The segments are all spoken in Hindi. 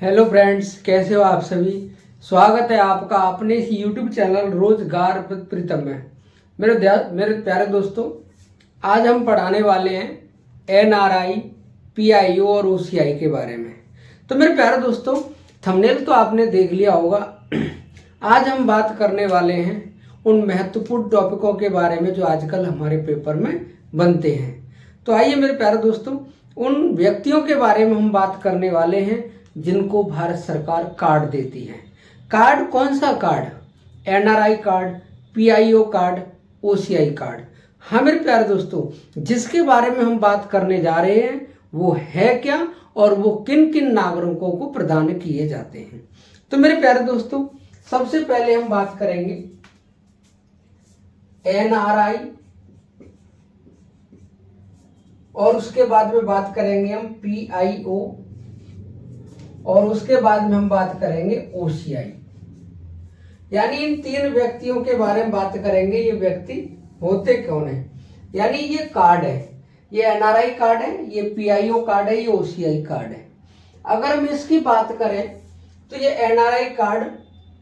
हेलो फ्रेंड्स, कैसे हो आप सभी। स्वागत है आपका अपने इस यूट्यूब चैनल रोजगार प्रीतम में। मेरे प्यारे दोस्तों, आज हम पढ़ाने वाले हैं एनआरआई, पीआईओ और ओसीआई के बारे में। तो मेरे प्यारे दोस्तों, थंबनेल तो आपने देख लिया होगा। आज हम बात करने वाले हैं उन महत्वपूर्ण टॉपिकों के बारे में जो आजकल हमारे पेपर में बनते हैं। तो आइए मेरे प्यारे दोस्तों, उन व्यक्तियों के बारे में हम बात करने वाले हैं जिनको भारत सरकार कार्ड देती है। कार्ड कौन सा card? NRI card, PIO card, OCI card. हाँ मेरे प्यारे दोस्तों, जिसके बारे में हम बात करने जा रहे हैं वो है क्या और वो किन किन नागरिकों को प्रदान किए जाते हैं। तो मेरे प्यारे दोस्तों, सबसे पहले हम बात करेंगे एनआरआई और उसके बाद में बात करेंगे हम पीआईओ और उसके बाद में हम बात करेंगे ओसीआई। यानी इन तीन व्यक्तियों के बारे में बात करेंगे। ये व्यक्ति होते कौन है, यानी ये कार्ड है, ये एनआरआई कार्ड है, ये पीआईओ कार्ड है, ये ओसीआई कार्ड है। अगर हम इसकी बात करें तो ये एनआरआई कार्ड,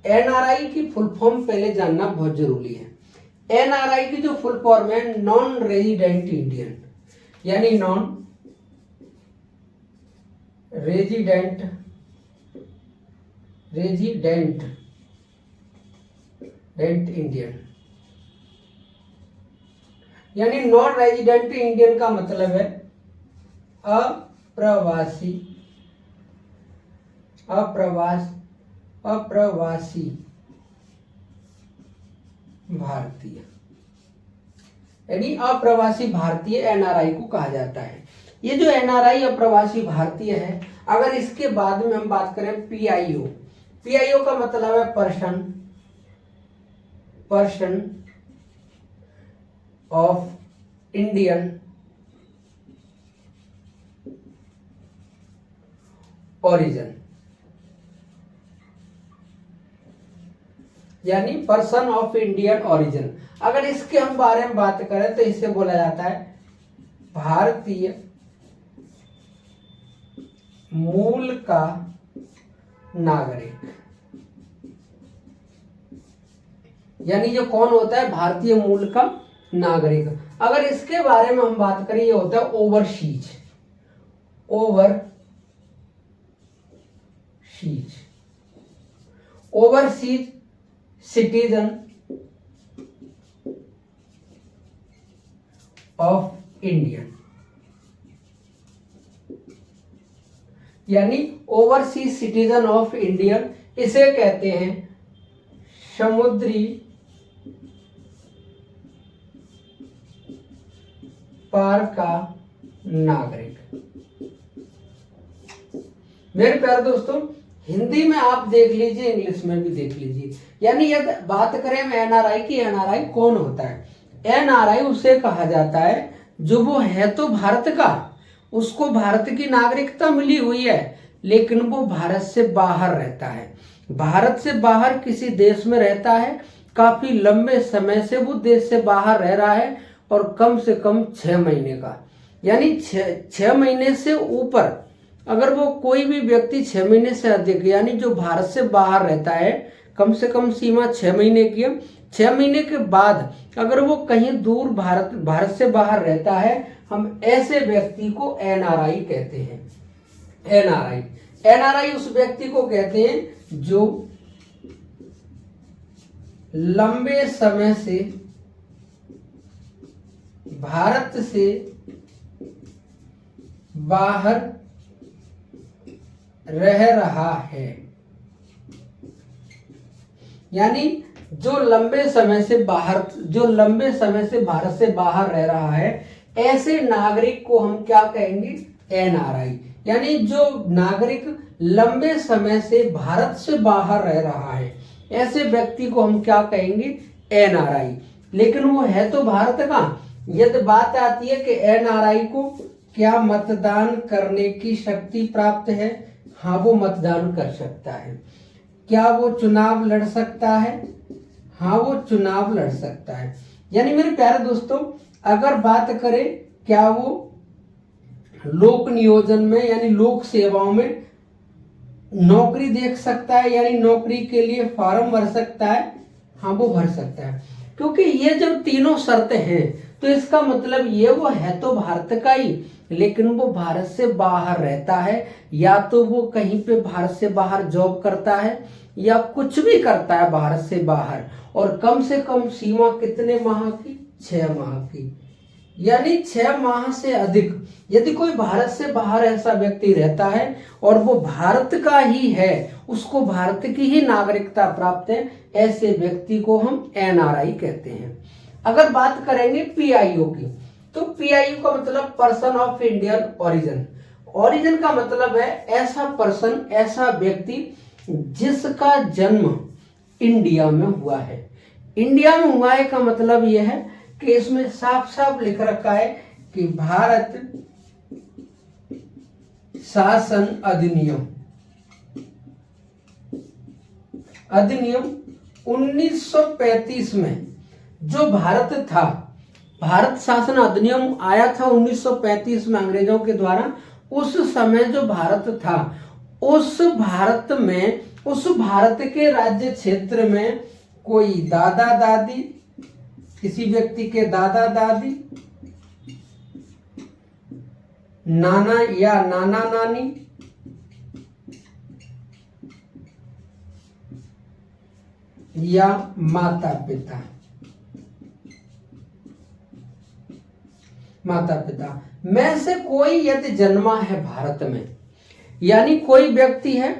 एनआरआई की फुल फॉर्म पहले जानना बहुत जरूरी है। एनआरआई की जो फुल फॉर्म है नॉन रेजिडेंट इंडियन, यानी नॉन रेजिडेंट इंडियन, यानी नॉन रेजिडेंट इंडियन का मतलब है अप्रवासी भारतीय, यानी अप्रवासी भारतीय एनआरआई को कहा जाता है। ये जो एनआरआई अप्रवासी भारतीय है, अगर इसके बाद में हम बात करें पीआईओ, पीआईओ का मतलब है पर्सन ऑफ इंडियन ओरिजिन, यानी पर्सन ऑफ इंडियन ओरिजिन। अगर इसके हम बारे में बात करें तो इसे बोला जाता है भारतीय मूल का नागरिक। यानी ये कौन होता है? भारतीय मूल का नागरिक। अगर इसके बारे में हम बात करें, ये होता है ओवरसीज सिटीजन ऑफ इंडियन, यानी ओवरसीज सिटीजन ऑफ इंडियन। इसे कहते हैं समुद्री पार का नागरिक। मेरे प्यारे दोस्तों, हिंदी में आप देख लीजिए, इंग्लिश में भी देख लीजिए। यानी यदि बात करें हम एनआरआई की, एनआरआई कौन होता है? एनआरआई उसे कहा जाता है जो वो है तो भारत का, उसको भारत की नागरिकता मिली हुई है, लेकिन वो भारत से बाहर रहता है। भारत से बाहर किसी देश में रहता है, काफी लंबे समय से वो देश से बाहर रह रहा है और कम से कम 6 महीने का, यानी 6 महीने से ऊपर अगर वो कोई भी व्यक्ति 6 महीने से अधिक, यानी जो भारत से बाहर रहता है, कम से कम सीमा 6 महीने की है। 6 महीने के बाद अगर वो कहीं दूर भारत से बाहर रहता है, हम ऐसे व्यक्ति को एनआरआई कहते हैं। एनआरआई उस व्यक्ति को कहते हैं जो लंबे समय से भारत से बाहर रह रहा है, यानी जो लंबे समय से भारत से बाहर रह रहा है, ऐसे नागरिक को हम क्या कहेंगे? एनआरआई। यानी जो नागरिक लंबे समय से भारत से बाहर रह रहा है, ऐसे व्यक्ति को हम क्या कहेंगे? एनआरआई। लेकिन वो है तो भारत का। यदि बात आती है कि एनआरआई को क्या मतदान करने की शक्ति प्राप्त है? हाँ, वो मतदान कर सकता है। क्या वो चुनाव लड़ सकता है? हाँ, वो चुनाव लड़ सकता है। यानी मेरे प्यारे दोस्तों, अगर बात करें क्या वो लोक नियोजन में यानी लोक सेवाओं में नौकरी देख सकता है, यानी नौकरी के लिए फॉर्म भर सकता है, हाँ वो भर सकता है। क्योंकि ये जो तीनों शर्तें हैं तो इसका मतलब ये वो है तो भारत का ही, लेकिन वो भारत से बाहर रहता है, या तो वो कहीं पे भारत से बाहर जॉब करता है या कुछ भी करता है भारत से बाहर, और कम से कम सीमा कितने माह की, 6 माह की, यानी 6 माह से अधिक यदि कोई भारत से बाहर ऐसा व्यक्ति रहता है और वो भारत का ही है, उसको भारत की ही नागरिकता प्राप्त है, ऐसे व्यक्ति को हम एनआरआई कहते हैं। अगर बात करेंगे पीआईओ की, तो पीआईओ का मतलब person of Indian origin. Origin का मतलब है ऐसा पर्सन, ऐसा व्यक्ति जिसका जन्म इंडिया में हुआ है। इंडिया में हुआ है का मतलब यह है कि इसमें साफ साफ लिख रखा है कि भारत शासन अधिनियम 1935 में जो भारत था, भारत शासन अधिनियम आया था 1935 में अंग्रेजों के द्वारा। उस समय जो भारत था, उस भारत में, उस भारत के राज्य क्षेत्र में कोई दादा दादी, किसी व्यक्ति के दादा दादी, नाना या नाना नानी, या माता पिता, माता पिता में से कोई यदि जन्मा है भारत में, यानी कोई व्यक्ति है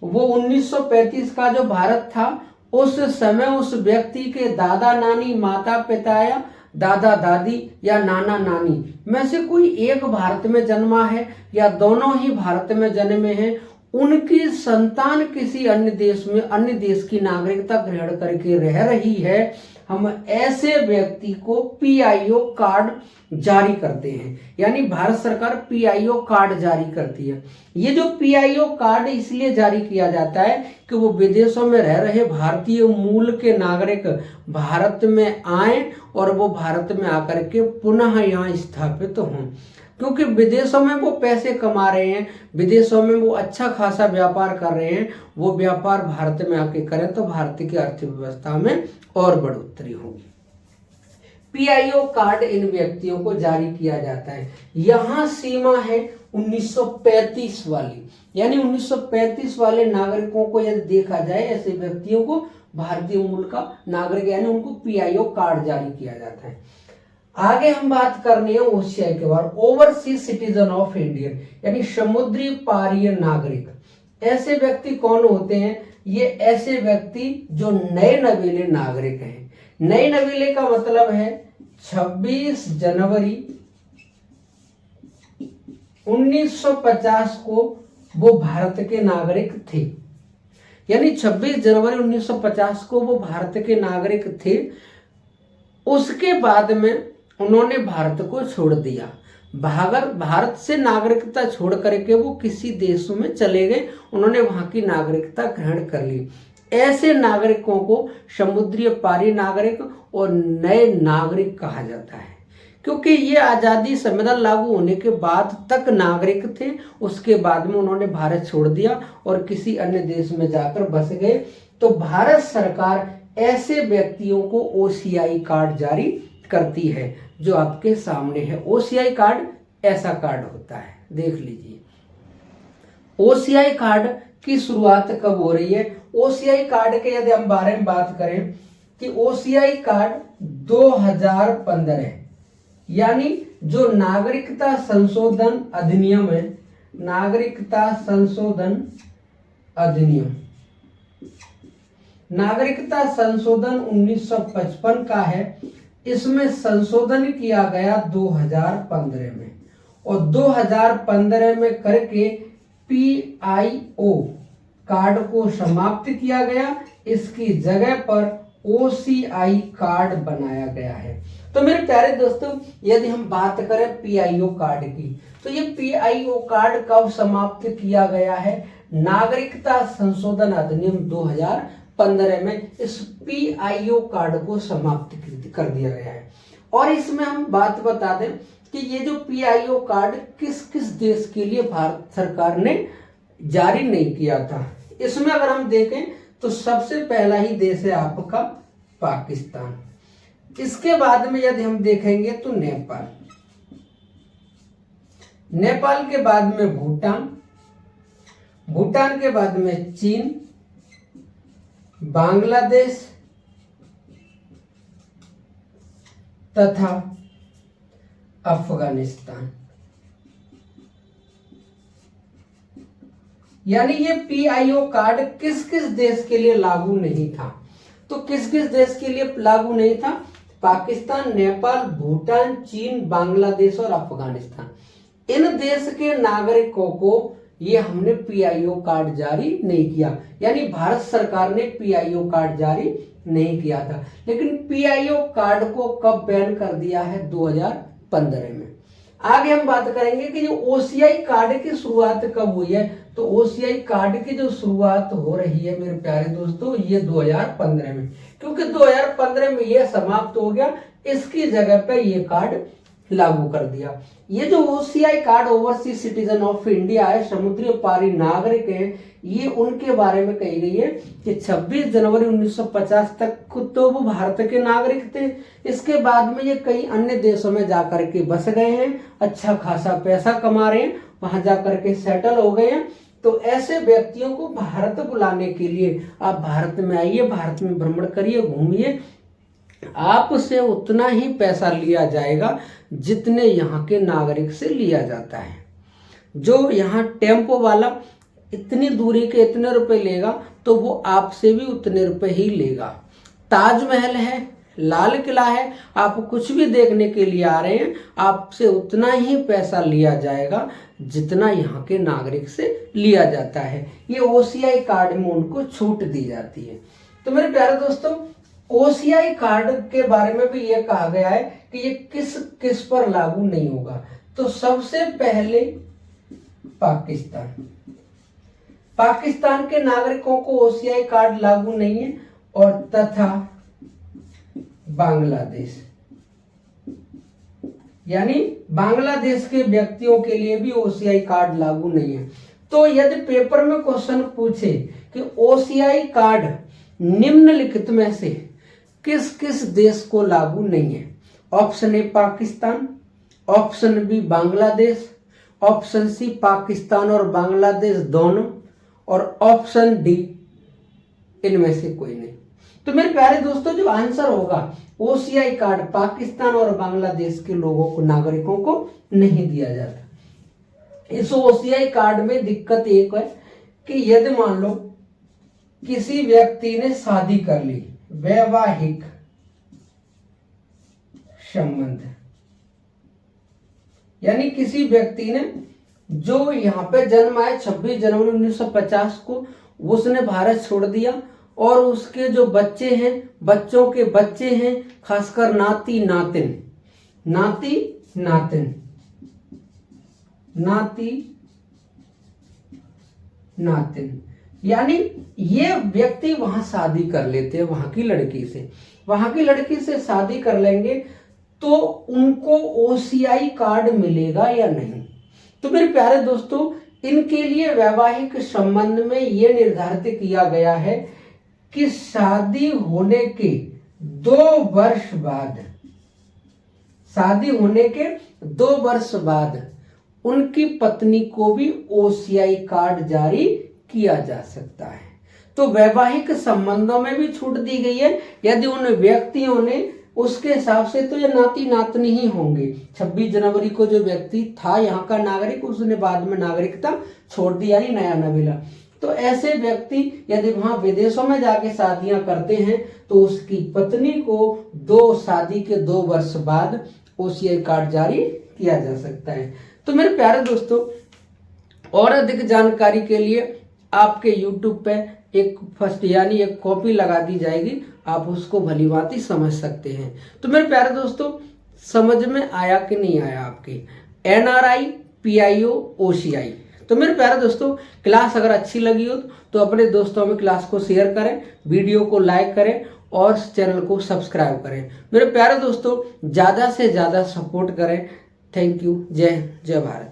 वो 1935 का जो भारत था उस समय उस व्यक्ति के दादा नानी, माता पिता या दादा दादी या नाना नानी में से कोई एक भारत में जन्मा है या दोनों ही भारत में जन्मे हैं, उनकी संतान किसी अन्य देश में, अन्य देश की नागरिकता ग्रहण करके रह रही है, हम ऐसे व्यक्ति को पीआईओ कार्ड जारी करते हैं। यानी भारत सरकार पीआईओ कार्ड जारी करती है। ये जो पीआईओ कार्ड इसलिए जारी किया जाता है कि वो विदेशों में रह रहे भारतीय मूल के नागरिक भारत में आए और वो भारत में आकर के पुनः यहाँ स्थापित हों, क्योंकि विदेशों में वो पैसे कमा रहे हैं, विदेशों में वो अच्छा खासा व्यापार कर रहे हैं, वो व्यापार भारत में आके करें तो भारत की अर्थव्यवस्था में और बढ़ोतरी होगी। पीआईओ कार्ड इन व्यक्तियों को जारी किया जाता है। यहाँ सीमा है 1935 वाली, यानी 1935 वाले नागरिकों को यदि देखा जाए, ऐसे व्यक्तियों को भारतीय मूल का नागरिक यानी उनको पीआईओ कार्ड जारी किया जाता है। आगे हम बात करनी है ओसीआई के बाद, ओवरसीज सिटीजन ऑफ इंडियन, यानी समुद्री पारीय नागरिक। ऐसे व्यक्ति कौन होते हैं? ये ऐसे व्यक्ति जो नए नवेले नागरिक हैं। नए नवेले का मतलब है 26 जनवरी 1950 को वो भारत के नागरिक थे, यानी 26 जनवरी 1950 को वो भारत के नागरिक थे। उसके बाद में उन्होंने भारत को छोड़ दिया, भारत से नागरिकता छोड़ करके वो किसी देश में चले गए, उन्होंने वहां की नागरिकता ग्रहण कर ली। ऐसे नागरिकों को समुद्री पारी नागरिक और नए नागरिक कहा जाता है, क्योंकि ये आज़ादी संविधान लागू होने के बाद तक नागरिक थे, उसके बाद में उन्होंने भारत छोड़ दिया और किसी अन्य देश में जाकर बस गए। तो भारत सरकार ऐसे व्यक्तियों को ओसीआई कार्ड जारी करती है, जो आपके सामने है। ओसीआई कार्ड ऐसा कार्ड होता है, देख लीजिए। ओसीआई कार्ड की शुरुआत कब हो रही है? ओसीआई कार्ड के यदि हम बारे में बात करें कि ओसीआई कार्ड 2015 है, यानी जो नागरिकता संशोधन अधिनियम है, नागरिकता संशोधन अधिनियम, नागरिकता संशोधन 1955 का है। इसमें संशोधन किया गया 2015 में, और 2015 में करके पीआईओ कार्ड को समाप्त किया गया, इसकी जगह पर ओसीआई कार्ड बनाया गया है। तो मेरे प्यारे दोस्तों, यदि हम बात करें पीआईओ कार्ड की, तो ये पीआईओ कार्ड कब समाप्त किया गया है? नागरिकता संशोधन अधिनियम 2015 में इस पीआईओ कार्ड को समाप्त कर दिया गया है। और इसमें हम बात बता दें कि ये जो पीआईओ कार्ड किस किस देश के लिए भारत सरकार ने जारी नहीं किया था। इसमें अगर हम देखें तो सबसे पहला ही देश है आपका पाकिस्तान। इसके बाद में यदि हम देखेंगे तो नेपाल, नेपाल के बाद में भूटान, भूटान के बाद में चीन, बांग्लादेश तथा अफगानिस्तान। यानी ये पीआईओ कार्ड किस किस देश के लिए लागू नहीं था? तो किस किस देश के लिए लागू नहीं था? पाकिस्तान, नेपाल, भूटान, चीन, बांग्लादेश और अफगानिस्तान। इन देश के नागरिकों को ये हमने पीआईओ कार्ड जारी नहीं किया, यानी भारत सरकार ने पीआईओ कार्ड जारी नहीं किया था। लेकिन पीआईओ कार्ड को कब बैन कर दिया है? 2015 में। आगे हम बात करेंगे कि जो ओसीआई कार्ड की शुरुआत कब हुई है। तो ओसीआई कार्ड की जो शुरुआत हो रही है मेरे प्यारे दोस्तों, ये 2015 में, क्योंकि 2015 में ये समाप्त हो गया, इसकी जगह पे ये कार्ड लागू कर दिया। ये जो OCI card overseas citizen of India है, समुद्री पारी नागरिक है, ये उनके बारे में कही गई है कि 26 जनवरी 1950 तक तो वो भारत के नागरिक थे। इसके बाद में ये कई अन्य देशों में जाकर के बस गए हैं, अच्छा खासा पैसा कमा रहे हैं, वहां जाकर के सेटल हो गए हैं। तो ऐसे व्यक्तियों को भारत बुलाने के लिए आप भारत में आइए, भारत में भ्रमण करिए, घूमिए, आपसे उतना ही पैसा लिया जाएगा जितने यहाँ के नागरिक से लिया जाता है। जो यहाँ टेम्पो वाला इतनी दूरी के इतने रुपए लेगा तो वो आपसे भी उतने रुपए ही लेगा। ताजमहल है, लाल किला है, आप कुछ भी देखने के लिए आ रहे हैं, आपसे उतना ही पैसा लिया जाएगा जितना यहाँ के नागरिक से लिया जाता है। ये ओसीआई कार्ड में उनको छूट दी जाती है। तो मेरे प्यारे दोस्तों, ओसीआई कार्ड के बारे में भी ये कहा गया है कि ये किस किस पर लागू नहीं होगा। तो सबसे पहले पाकिस्तान, पाकिस्तान के नागरिकों को ओसीआई कार्ड लागू नहीं है, और तथा बांग्लादेश, यानी बांग्लादेश के व्यक्तियों के लिए भी ओसीआई कार्ड लागू नहीं है। तो यदि पेपर में क्वेश्चन पूछे कि ओसीआई कार्ड निम्नलिखित में से किस किस देश को लागू नहीं है, option A Pakistan, option B Bangladesh, option C Pakistan और बांग्लादेश दोनों, और ऑप्शन डी इनमें से कोई नहीं। तो मेरे प्यारे दोस्तों, जो आंसर होगा ओसीआई कार्ड पाकिस्तान और बांग्लादेश के लोगों को, नागरिकों को नहीं दिया जाता। इस ओसीआई कार्ड में दिक्कत एक है कि यदि मान लो किसी व्यक्ति ने शादी कर ली, वैवाहिक संबंध, यानी किसी व्यक्ति ने जो यहाँ पे जन्म आए 26 जनवरी 1950 को, उसने भारत छोड़ दिया और उसके जो बच्चे हैं, बच्चों के बच्चे हैं, खासकर नाती नातिन, नाती नातिन, नाती नातिन, यानी ये व्यक्ति वहां शादी कर लेते हैं वहां की लड़की से शादी कर लेंगे तो उनको ओसीआई कार्ड मिलेगा या नहीं। तो मेरे प्यारे दोस्तों, इनके लिए वैवाहिक संबंध में यह निर्धारित किया गया है कि शादी होने के 2 वर्ष बाद, शादी होने के 2 वर्ष बाद उनकी पत्नी को भी ओसीआई कार्ड जारी किया जा सकता है। तो वैवाहिक संबंधों में भी छूट दी गई है। यदि उन व्यक्तियों ने, उसके हिसाब से तो ये नाती नातनी ही होंगे। 26 जनवरी को जो व्यक्ति था यहाँ का नागरिक, उसने बाद में नागरिकता छोड़ दी, यानी नया न मिला। तो ऐसे व्यक्ति यदि वहां विदेशों में जाके शादियां करते हैं तो उसकी पत्नी को शादी के 2 वर्ष बाद ओसीआई कार्ड जारी किया जा सकता है। तो मेरे प्यारे दोस्तों, और अधिक जानकारी के लिए आपके YouTube पे एक फर्स्ट यानी एक कॉपी लगा दी जाएगी, आप उसको भलीभांति समझ सकते हैं। तो मेरे प्यारे दोस्तों, समझ में आया कि नहीं आया आपके NRI, PIO, OCI? तो मेरे प्यारे दोस्तों, क्लास अगर अच्छी लगी हो तो अपने दोस्तों में क्लास को शेयर करें, वीडियो को लाइक करें और चैनल को सब्सक्राइब करें। मेरे प्यारे दोस्तों, ज़्यादा से ज़्यादा सपोर्ट करें। Thank you. जय भारत।